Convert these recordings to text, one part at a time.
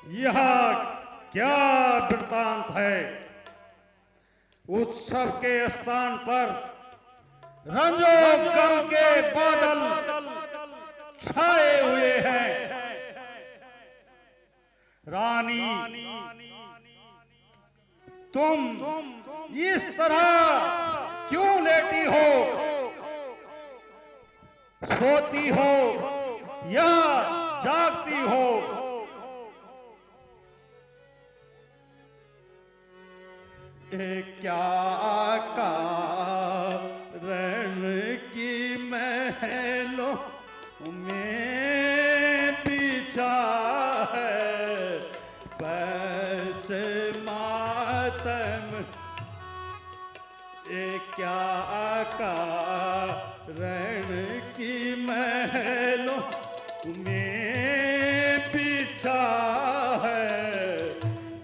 यह क्या वृतांत है? उत्सव के स्थान पर रंजो गम के बादल छाए हुए हैं। रानी, तुम इस तरह क्यों लेटी हो? सोती हो या जागती हो? क्या कारण की महलों में बिछा है बस मातम। क्या कारण की महलों में बिछा है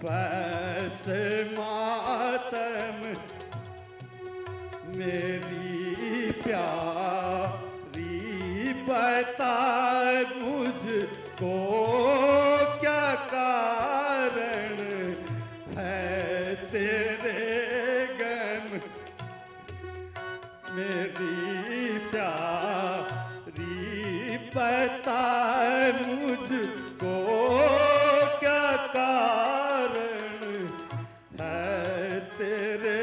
बस मातम। मेरी प्यारी बता मुझको क्या कारण है तेरे गम। मेरी प्यारी बता मुझको क्या कारण है तेरे।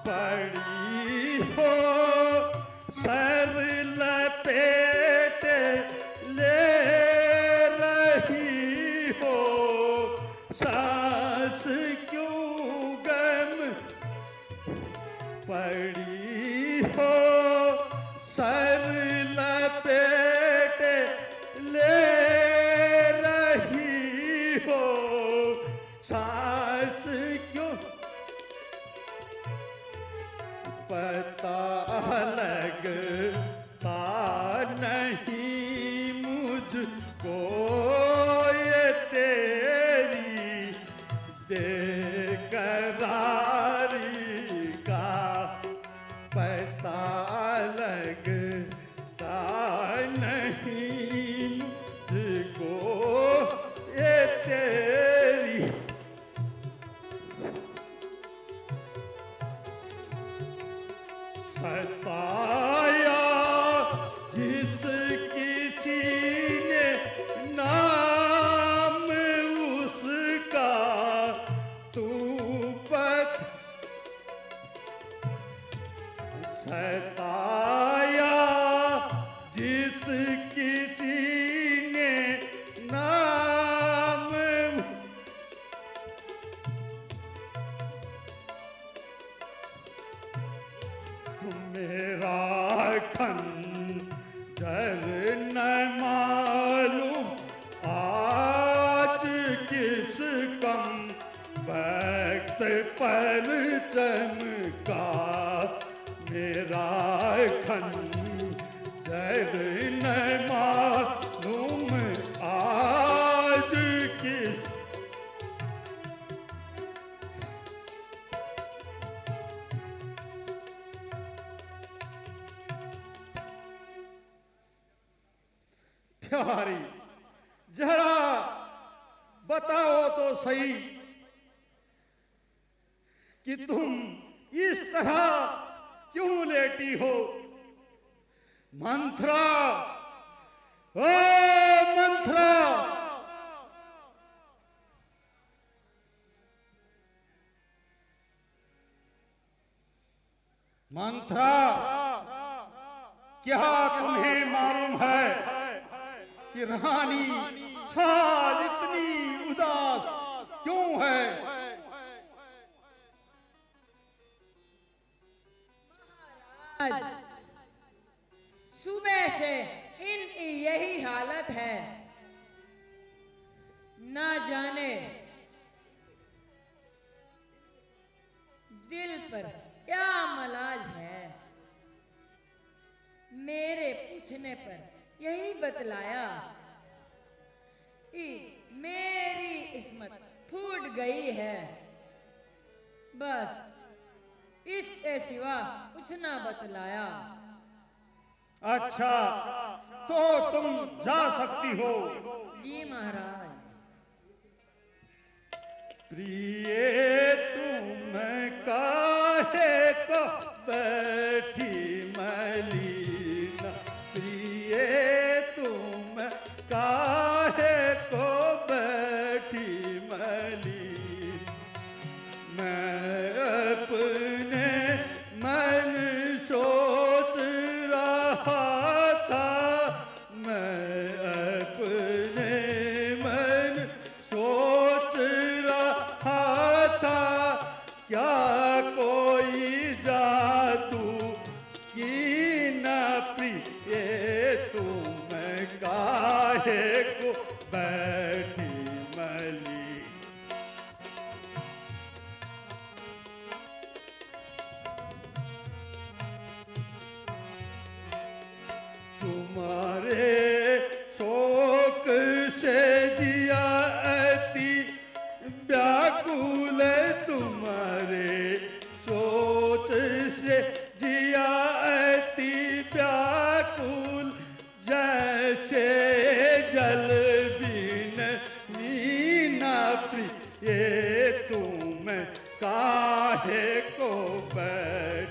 पड़ी हो सर लपेट ले रही हो, सांस क्यों गम। पड़ी हो सर लपेट ले रही हो, सांस क्यों। पता लगता नहीं मुझको ये तेरी बेकरारी का। पता लगता नहीं मुझको ये तेरी सताया जिस किसी ने नाम उसका तू पत। सताया जिस किसी ने नाम। मेरा खंजर न मालूम आज किस कम वक्त पर चमका। मेरा खंजर न मालूम आज किस। प्यारी, जरा बताओ तो सही कि तुम इस तरह क्यों लेटी हो? मंथरा, ओ मंथरा, मंथरा, क्या तुम्हें मालूम है कि रानी हाल इतनी उदास क्यों है? सुबह से इनकी यही हालत है। ना जाने दिल पर क्या मलाज है। मेरे पूछने पर यही बतलाया कि मेरी किस्मत फूट गई है। बस इसके सिवा कुछ ना बतलाया। अच्छा, तो तुम जा सकती हो। जी महाराज। प्रिय तुम काहे को बैठी मलीन, प्रिय तुम काहे को बैठी मलीन। मैं अपने मन सोच रहा था, मैं अपने मन सोच रहा था, क्या कोई जादू की न प्रिय तुम काहे को बैठी मली। तुम्हारे शोक से जिया अति व्याकुल, तुम्हारे सोच से जिया अति व्याकुल, जैसे जल बिन मीना प्रिय तुम काहे को बैठ।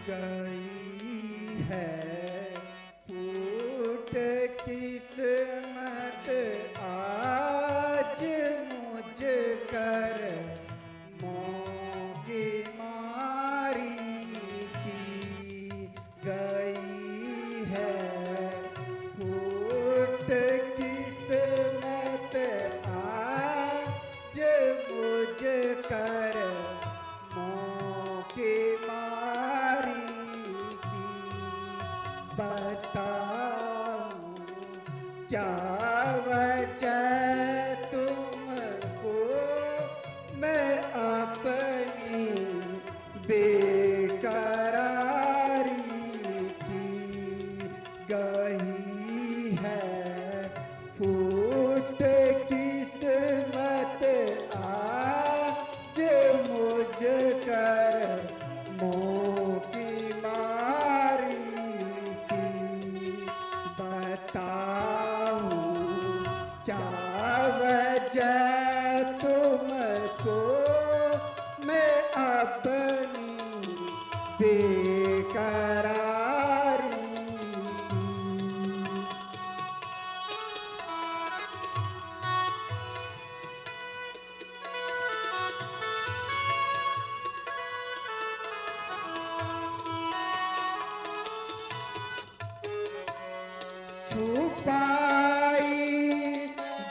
गई है फूट किस्मत आज मुझ कर, मौके मारी की। गई है फूट किस्मत आज मुझ कर, मौके मारी की। बताऊं क्या वजह तुमको मैं अपनी बेकरारी की। गई है फूट किस्मत आज मुझ कर, मौकी मारी की। बताऊं क्या वजह तुमको मैं अपनी बेकरारी की। छुपाई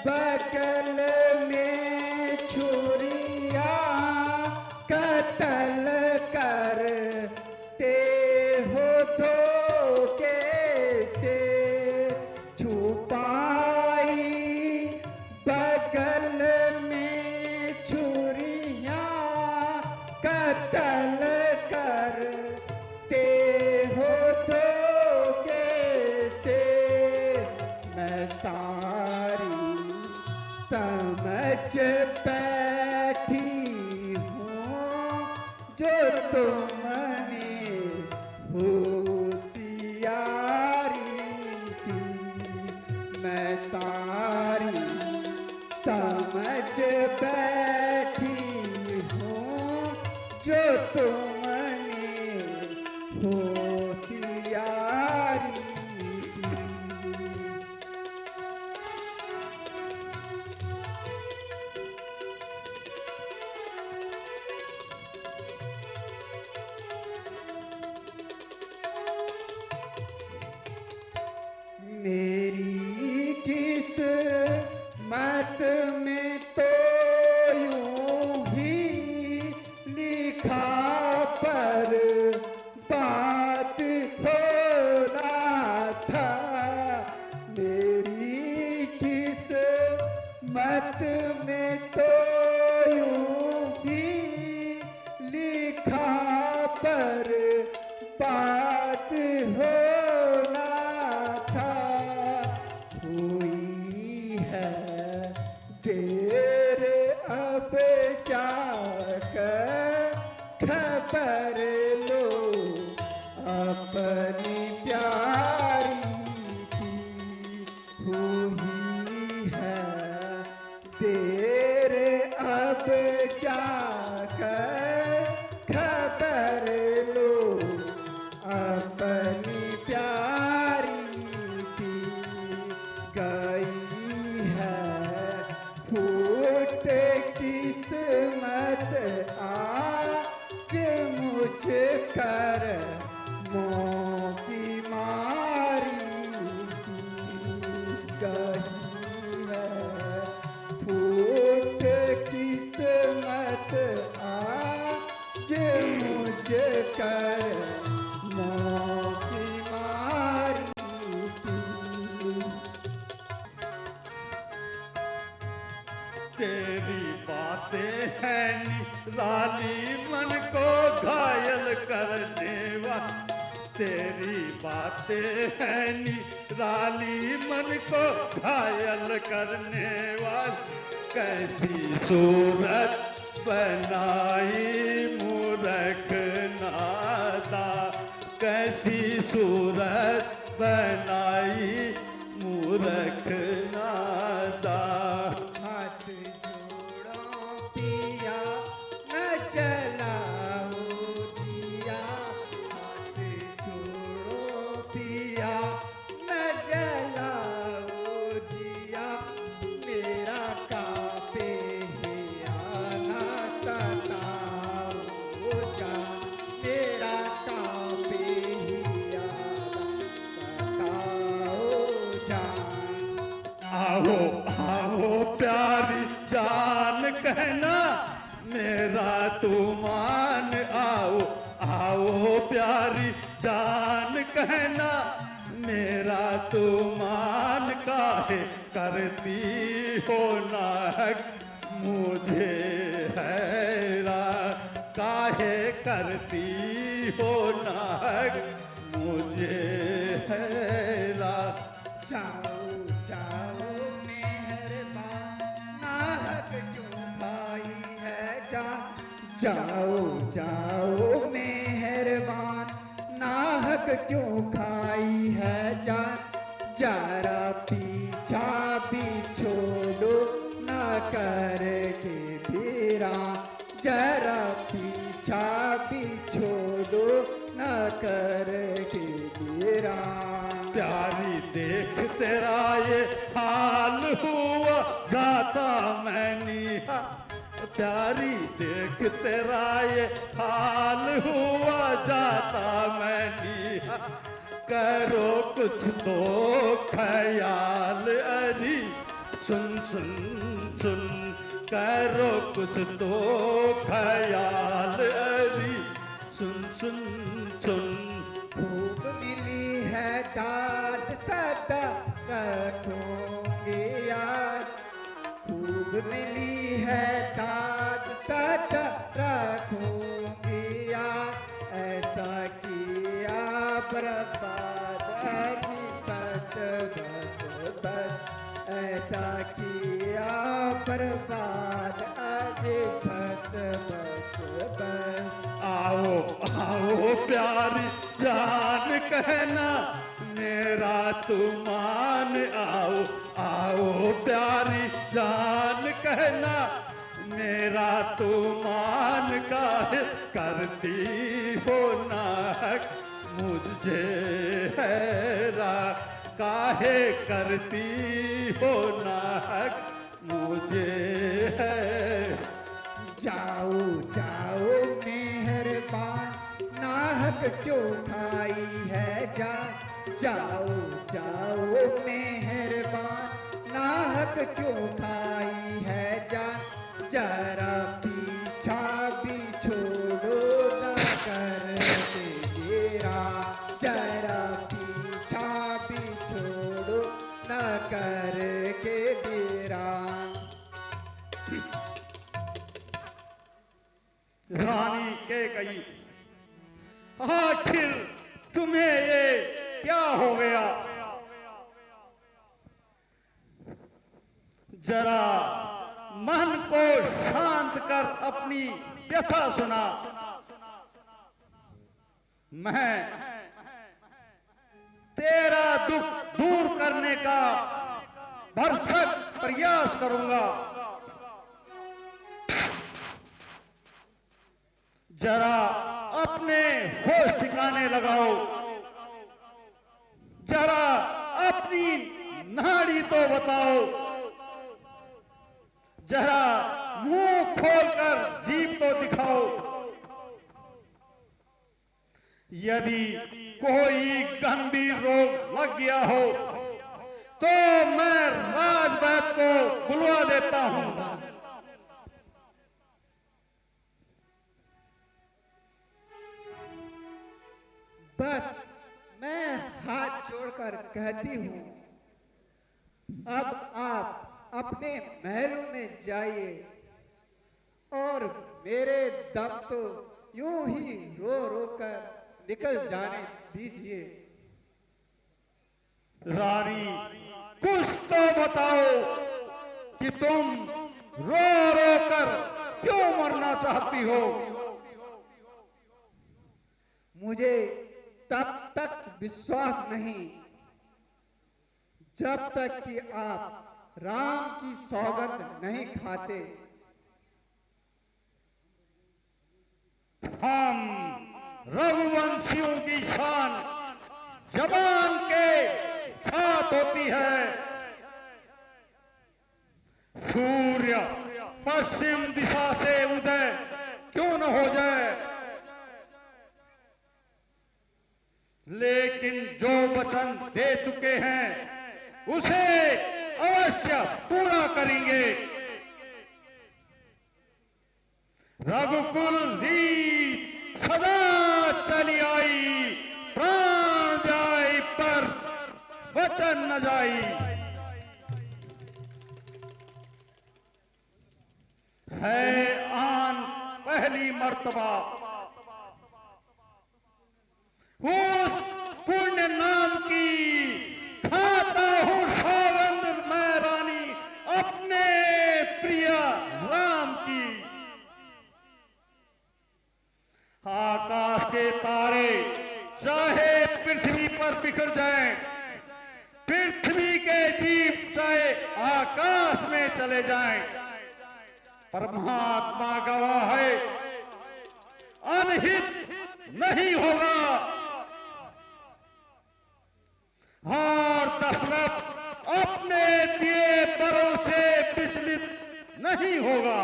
बगल में छुरिया, कत्ल करते हो धोखे से। छुपाई बगल में छुरिया, कत्ल करते हो धोखे से। मैं सारी समझ बैठी हूँ जो तुमने होशियारी की। मैं सारी समझ बैठी हूँ जो तुमने होशियारी की। मेरी किस्मत में तो यूं ही लिखा किस्मत आज मुझ कर मोह की मारी गई है। फूट किस्मत आज मुझ कर मोह की मारी तेरी बातें हैं निराली मन को घायल करने वाली। तेरी बातें हैं निराली मन को घायल करने वाली। कैसी सूरत बनाई मूरख नादा। कैसी सूरत बनाई मूरख नादा। हाथ जोड़ो पिया न जलाओ जिया। हाथ जोड़ो पिया न जलाओ जिया। मेरा कापे हिया न सताओ जा। मेरा कापे हिया न सताओ जा। आओ आओ प्यारी जान कहना मेरा तू मान। आओ आओ प्यारी जान कहना मेरा तू मान। काहे करती हो नाहक मुझे हैरान। काहे करती हो नाहक मुझे हैरान। जाओ जाओ मेहरबान नाहक क्यों खाई है जान। जाओ जाओ मेहरबान नाहक क्यों खाई है जान। जरा पीछा भी छोड़ो न करके वीरा। जरा पीछा भी छोड़ो न करके वीरा। प्यारी देख तेरा ये हाल हुआ जाता मैं निहाल। प्यारी देख तेरा ये हाल हुआ जाता मैं निहाल। करो कुछ तो ख्याल अरी सुन सुन सुन। करो कुछ तो ख्याल अरी सुन सुन सुन। खूब मिली है दाद सदा रखोगे याद। खूब मिली है दाद सदा रखोगे याद। ऐसा किया बर्बाद जी बस बस बस। ऐसा किया बर्बाद आज बस बस बस। आओ आओ प्यारी जान कहना मेरा तू मान। आओ आओ प्यारी जान कहना मेरा तू मान। काहे करती हो नाहक मुझे हैरान। काहे करती हो नाहक मुझे है। जाओ जाओ मेहरबान नाहक क्यों खाई है जान। जाओ जाओ मेहरबान नाहक क्यों खाई है जान। जरा पीछा भी छोड़ो न करके वीरा। जरा पीछा भी छोड़ो न करके वीरा। रानी के कही आखिर तुम्हें ये क्या हो गया। जरा मन को शांत कर अपनी व्यथा सुना। मैं तेरा दुख दूर करने का भरसक प्रयास करूंगा। जरा अपने होश ठिकाने लगाओ। जरा अपनी नाड़ी तो बताओ। जरा मुंह खोलकर जीभ तो दिखाओ। यदि कोई गंभीर रोग लग गया हो तो मैं राजवैद्य को बुलवा देता हूं। बस मैं हाथ जोड़कर कहती हूं, अब आप अपने महलों में जाइए और मेरे दम तो यूं ही रो रो कर निकल जाने दीजिए। रानी, कुछ तो बताओ कि तुम रो रो कर क्यों मरना चाहती हो? मुझे तब तक विश्वास नहीं जब तक कि आप राम की सौगंध नहीं खाते। हम रघुवंशियों की शान जबान के साथ होती है। सूर्य पश्चिम दिशा से उदय क्यों न हो जाए, लेकिन जो वचन दे चुके हैं उसे अवश्य पूरा करेंगे। रघुकुल रीत सदा चली आई, प्राण जाई पर वचन न जाई। है आन पहली मर्तबा उस पुण्य नाम की खाता हूं सौगंध मैं रानी अपने प्रिय राम की। आकाश के तारे चाहे पृथ्वी पर बिखर जाएं, पृथ्वी के जीव चाहे आकाश में चले जाएं, परमात्मा गवाह है अनहित नहीं होगा। और दशरथ अपने दिए परों से विचलित नहीं होगा।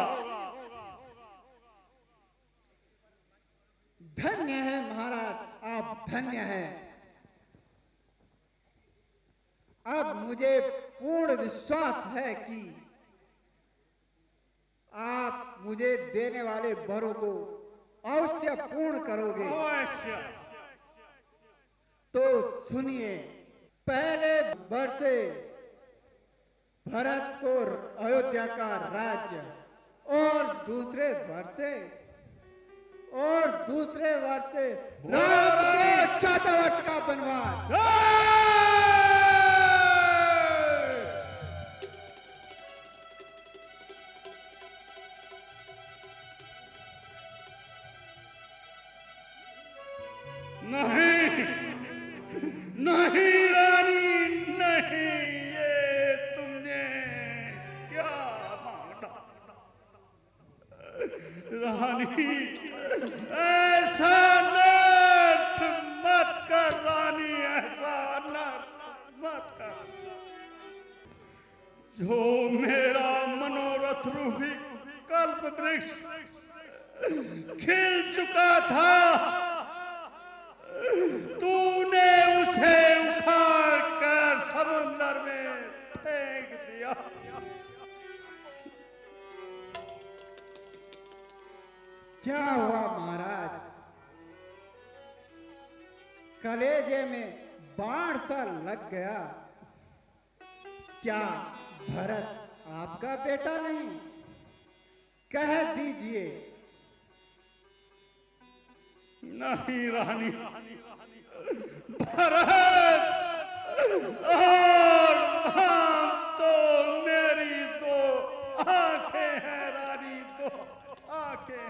धन्य है महाराज, आप धन्य हैं। अब मुझे पूर्ण विश्वास है कि आप मुझे देने वाले वरों को अवश्य पूर्ण करोगे। अवश्य। तो सुनिए, पहले वर्ष से भरत को अयोध्या का राज्य और दूसरे वर्ष से राम को 14 वर्ष का वनवास। नहीं नहीं रानी, नहीं, ये तुमने क्या मांगा? रानी, ऐसा नर्थ मत कर रानी, ऐसा नर्थ मत कर। जो मेरा मनोरथ रूपी कल्प वृक्ष खिल चुका था, तूने उसे उखाड़ कर समुद्र में फेंक दिया। क्या हुआ महाराज? कलेजे में बाण सा लग गया। क्या भरत आपका बेटा नहीं? कह दीजिए। नहीं रानी, भरत और राम तो मेरी दो आंखें हैं रानी, दो आंखें।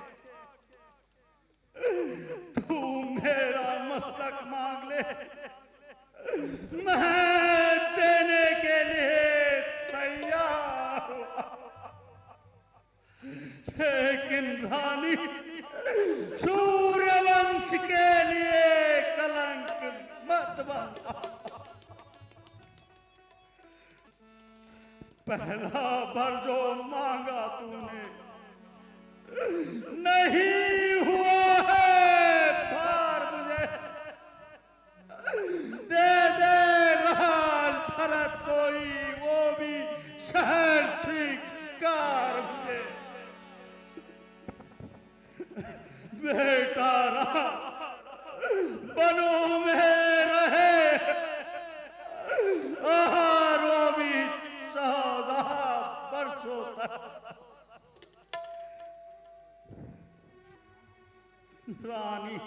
तू मेरा मस्तक मांग ले, मैं देने के लिए तैयार हूं। लेकिन रानी, सूर्यवंश के लिए कलंक मत बना। पहला भर जो मांगा तूने रानी,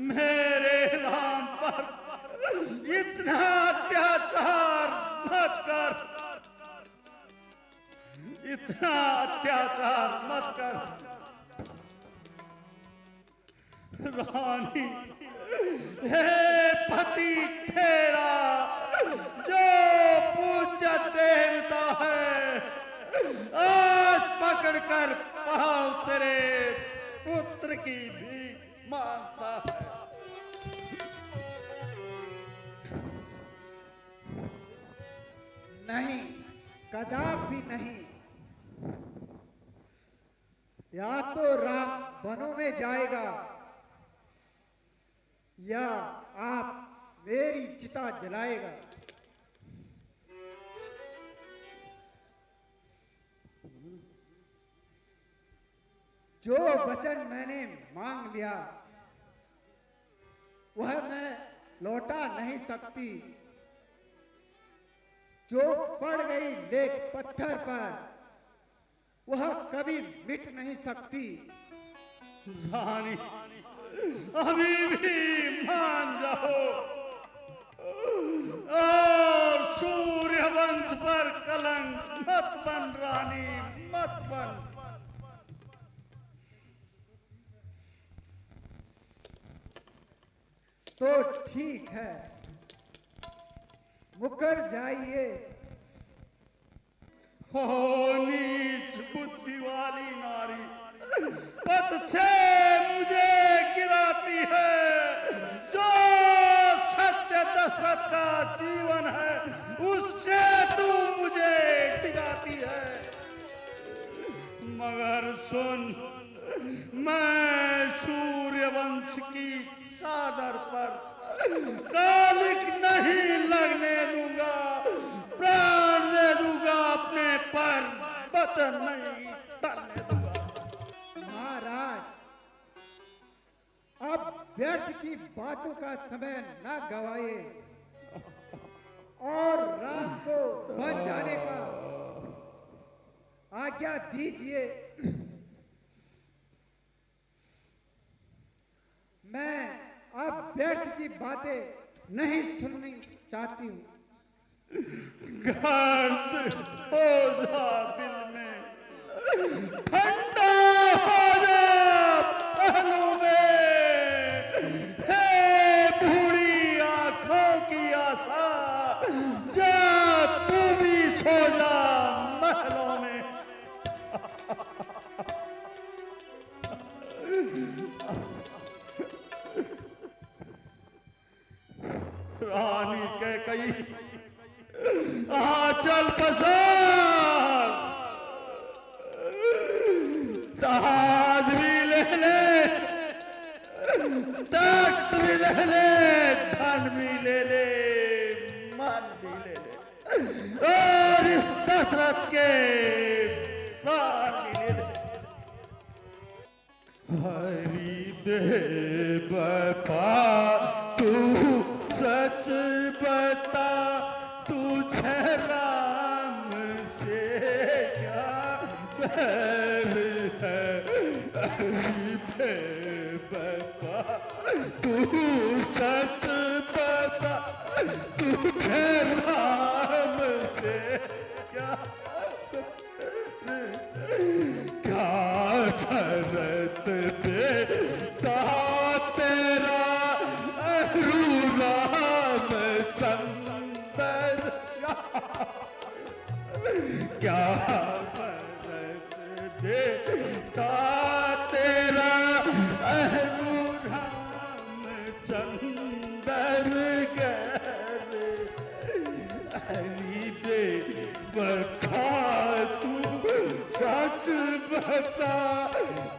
मेरे राम पर इतना अत्याचार मत कर, इतना अत्याचार मत कर। रानी, हे पति तेरा जो पूज्य देवता है, आज पकड़कर पाँव तेरे पुत्र की भी मांगता है। नहीं, कदापि नहीं। या तो राम वनों में जाएगा या आप मेरी चिता जलाएगा। जो वचन मैंने मांग लिया वह मैं लौटा नहीं सकती। जो पड़ गई लेख पत्थर पर वह कभी मिट नहीं सकती। रानी, अभी भी मान जाओ और सूर्यवंश पर कलंक मत बन रानी, मत बन। तो ठीक है, मुकर जाइए। हो नीच बुद्धि वाली नारी, पद से मुझे गिराती है। जो सत्य दशरथ का जीवन है उससे तू मुझे डिगाती है। मगर सुन, मैं सूर्यवंश की चादर पर कालिक नहीं लगने दूंगा, प्राण दे दूंगा अपने पर, वचन नहीं टलने दूंगा। महाराज, अब व्यर्थ की बातों का समय न गवाइए और राम को वन जाने का आज्ञा दीजिए। मैं अब व्यर्थ की बातें नहीं सुननी चाहती हूँ। गर्द हो जा दिल में, ठंडा हो जा पहलू में, हे बूढ़ी आंखों की आशा, जा तू भी सो जा महलों में। रानी कह कही, चल पसार, ताज भी ले ले, तख्त भी ले ले, धन भी ले ले, मन भी ले ले, और इस दशरथ के प्राण भी ले ले। हरि बेवफा तू सच बता, तुझे राम से क्या बैर है। हरि बेवफा तू सच बता, तुझे राम से क्या भरत बेटा तेरा अरु राम चंदर, क्या भरत बेटा तेरा अरु राम चंदर गए। हरि बे बता तू सच बता,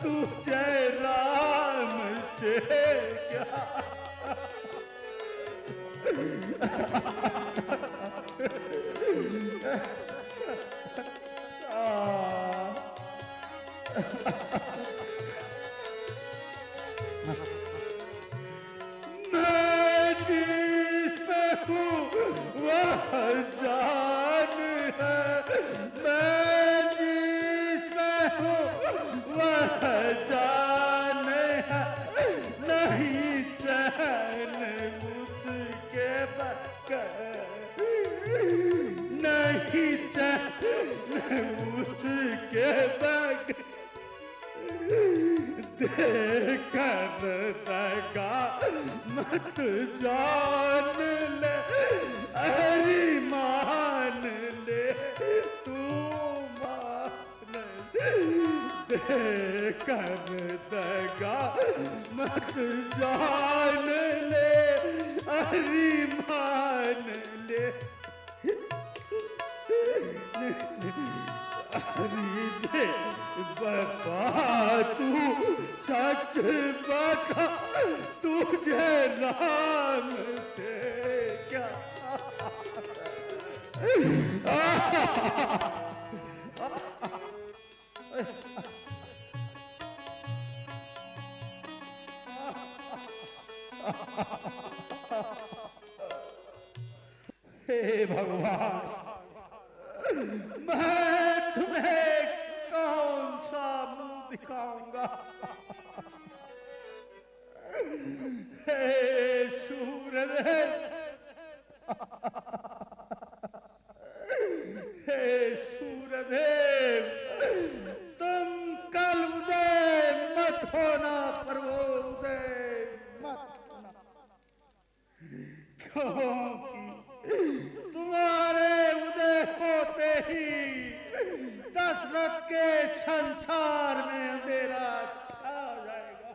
तुझे राम से क्या मैं जिसमें हूँ वह जान है, मैं जिसमें हूँ वह जान के बैग देकर दगा मत जान ले, अरे मान ले तू मान ले, देकर दगा मत जान ले, अरे मान ले, अरे रे बाबा तू सच बता, तुझे राम से क्या हे भगवान, मैं तुम्हें कौन सा मुंह दिखाऊंगा। हे सूर्यदेव, हे सूर्यदेव, तुम कल उदय मत होना, प्रभु उदय मत होना, क्योंकि तुम्हारे उदय होते ही दशरथ के संसार में अंधेरा छा जाएगा।